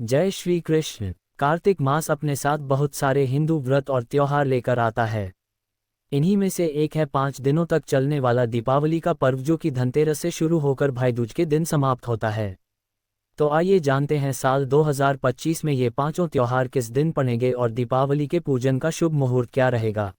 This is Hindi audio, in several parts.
जय श्री कृष्ण। कार्तिक मास अपने साथ बहुत सारे हिंदू व्रत और त्योहार लेकर आता है। इन्हीं में से एक है 5 दिनों तक चलने वाला दीपावली का पर्व, जो कि धनतेरस से शुरू होकर भाई दूज के दिन समाप्त होता है। तो आइए जानते हैं साल 2025 में ये पांचों त्योहार किस दिन पड़ेंगे और दीपावली के पूजन का शुभ मुहूर्त क्या रहेगा।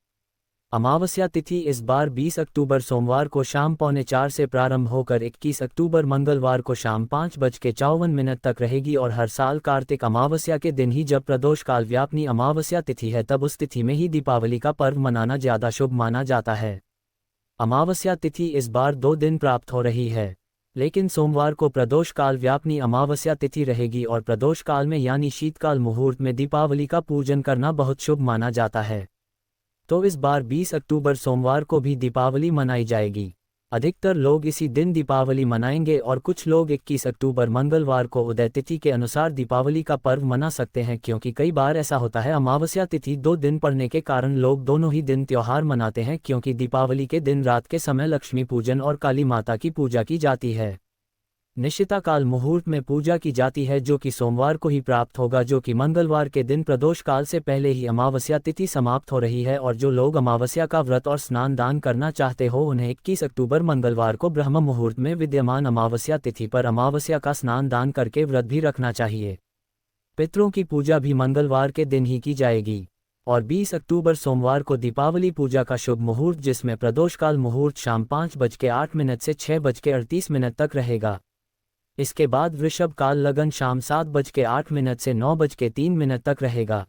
अमावस्या तिथि इस बार 20 अक्टूबर सोमवार को शाम 3:45 से प्रारंभ होकर 21 अक्टूबर मंगलवार को शाम 5:54 तक रहेगी और हर साल कार्तिक अमावस्या के दिन ही, जब प्रदोष काल व्यापनी अमावस्या तिथि है, तब उस तिथि में ही दीपावली का पर्व मनाना ज़्यादा शुभ माना जाता है। अमावस्या तिथि इस बार 2 दिन प्राप्त हो रही है, लेकिन सोमवार को प्रदोष काल व्यापनी अमावस्या तिथि रहेगी और प्रदोष काल में यानी शीतकाल मुहूर्त में दीपावली का पूजन करना बहुत शुभ माना जाता है। तो इस बार 20 अक्टूबर सोमवार को भी दीपावली मनाई जाएगी। अधिकतर लोग इसी दिन दीपावली मनाएंगे और कुछ लोग 21 अक्टूबर मंगलवार को उदय तिथि के अनुसार दीपावली का पर्व मना सकते हैं, क्योंकि कई बार ऐसा होता है अमावस्या तिथि 2 दिन पड़ने के कारण लोग दोनों ही दिन त्योहार मनाते हैं, क्योंकि दीपावली के दिन रात के समय लक्ष्मी पूजन और काली माता की पूजा की जाती है। निश्चिता काल मुहूर्त में पूजा की जाती है, जो कि सोमवार को ही प्राप्त होगा, जो कि मंगलवार के दिन प्रदोष काल से पहले ही अमावस्या तिथि समाप्त हो रही है। और जो लोग अमावस्या का व्रत और स्नान दान करना चाहते हो, उन्हें 21 अक्टूबर मंगलवार को ब्रह्म मुहूर्त में विद्यमान अमावस्या तिथि पर अमावस्या का स्नान दान करके व्रत भी रखना चाहिए। पितरों की पूजा भी मंगलवार के दिन ही की जाएगी। और 20 अक्टूबर सोमवार को दीपावली पूजा का शुभ मुहूर्त, जिसमें प्रदोष काल मुहूर्त शाम 5:08 से 6:38 तक रहेगा। इसके बाद वृषभ काल लगन शाम 7:08 से 9:03 तक रहेगा।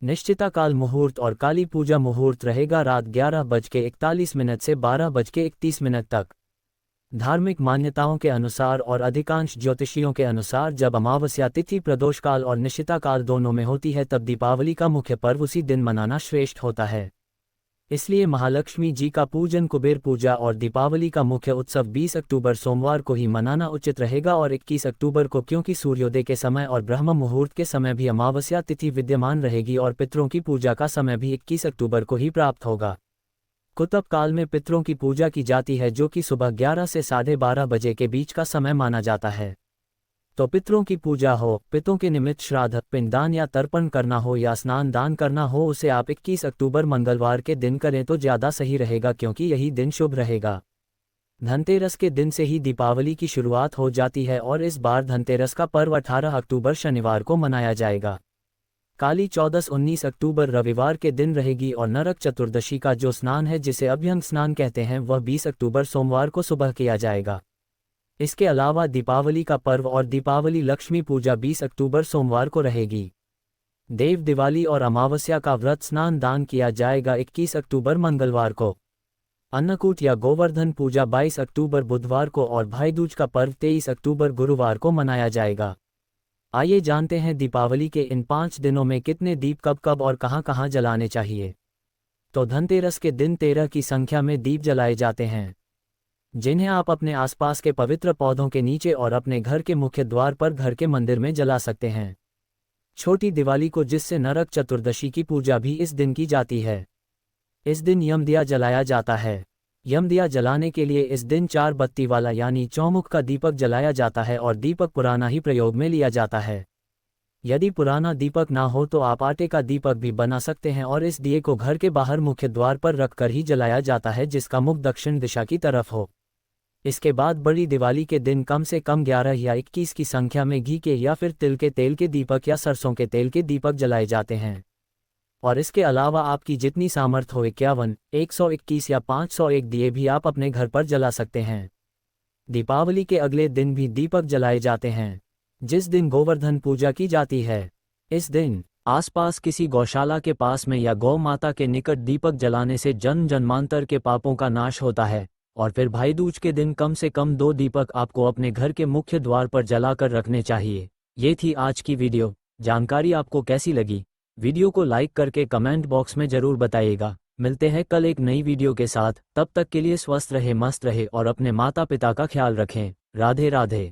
निश्चिता काल मुहूर्त और काली पूजा मुहूर्त रहेगा रात 11:41 से 12:31 तक। धार्मिक मान्यताओं के अनुसार और अधिकांश ज्योतिषियों के अनुसार, जब अमावस्या तिथि प्रदोष काल और निश्चिता काल दोनों में होती है, तब दीपावली का मुख्य पर्व उसी दिन मनाना श्रेष्ठ होता है। इसलिए महालक्ष्मी जी का पूजन, कुबेर पूजा और दीपावली का मुख्य उत्सव 20 अक्टूबर सोमवार को ही मनाना उचित रहेगा। और 21 अक्टूबर को, क्योंकि सूर्योदय के समय और ब्रह्म मुहूर्त के समय भी अमावस्या तिथि विद्यमान रहेगी और पितरों की पूजा का समय भी 21 अक्टूबर को ही प्राप्त होगा। कुतप काल में पितरों की पूजा की जाती है, जो कि सुबह 11 से 12:30 बजे के बीच का समय माना जाता है। तो पितरों की पूजा हो, पितरों के निमित्त श्राद्ध, पिंडदान या तर्पण करना हो या स्नान दान करना हो, उसे आप 21 अक्टूबर मंगलवार के दिन करें तो ज़्यादा सही रहेगा, क्योंकि यही दिन शुभ रहेगा। धनतेरस के दिन से ही दीपावली की शुरुआत हो जाती है और इस बार धनतेरस का पर्व 18 अक्टूबर शनिवार को मनाया जाएगा। काली चौदस 19 अक्टूबर रविवार के दिन रहेगी और नरक चतुर्दशी का जो स्नान है, जिसे अभ्यंग स्नान कहते हैं, वह 20 अक्टूबर सोमवार को सुबह किया जाएगा। इसके अलावा दीपावली का पर्व और दीपावली लक्ष्मी पूजा 20 अक्टूबर सोमवार को रहेगी। देव दिवाली और अमावस्या का व्रत स्नान दान किया जाएगा 21 अक्टूबर मंगलवार को। अन्नकूट या गोवर्धन पूजा 22 अक्टूबर बुधवार को और भाई दूज का पर्व 23 अक्टूबर गुरुवार को मनाया जाएगा। आइए जानते हैं दीपावली के इन 5 दिनों में कितने दीप कब कब और कहां कहां जलाने चाहिए। तो धनतेरस के दिन 13 की संख्या में दीप जलाए जाते हैं, जिन्हें आप अपने आसपास के पवित्र पौधों के नीचे और अपने घर के मुख्य द्वार पर घर के मंदिर में जला सकते हैं। छोटी दिवाली को, जिससे नरक चतुर्दशी की पूजा भी इस दिन की जाती है, इस दिन यम दिया जलाया जाता है। यम दिया जलाने के लिए इस दिन 4 बत्ती वाला यानी चौमुख का दीपक जलाया जाता है और दीपक पुराना ही प्रयोग में लिया जाता है। यदि पुराना दीपक ना हो तो आप आटे का दीपक भी बना सकते हैं और इस दिए को घर के बाहर मुख्य द्वार पर रखकर ही जलाया जाता है, जिसका मुख दक्षिण दिशा की तरफ हो। इसके बाद बड़ी दिवाली के दिन कम से कम 11 या 21 की संख्या में घी के या फिर तिल के तेल के दीपक या सरसों के तेल के दीपक जलाए जाते हैं। और इसके अलावा आपकी जितनी सामर्थ्य हो 51, 121 या 501 दिए भी आप अपने घर पर जला सकते हैं। दीपावली के अगले दिन भी दीपक जलाए जाते हैं, जिस दिन गोवर्धन पूजा की जाती है। इस दिन आसपास किसी गौशाला के पास में या गौ माता के निकट दीपक जलाने से जन्म जन्मांतर के पापों का नाश होता है। और फिर भाई दूज के दिन कम से कम 2 दीपक आपको अपने घर के मुख्य द्वार पर जलाकर रखने चाहिए। ये थी आज की वीडियो। जानकारी आपको कैसी लगी? वीडियो को लाइक करके कमेंट बॉक्स में जरूर बताइएगा। मिलते हैं कल एक नई वीडियो के साथ। तब तक के लिए स्वस्थ रहे, मस्त रहे और अपने माता पिता का ख्याल रखें। राधे राधे।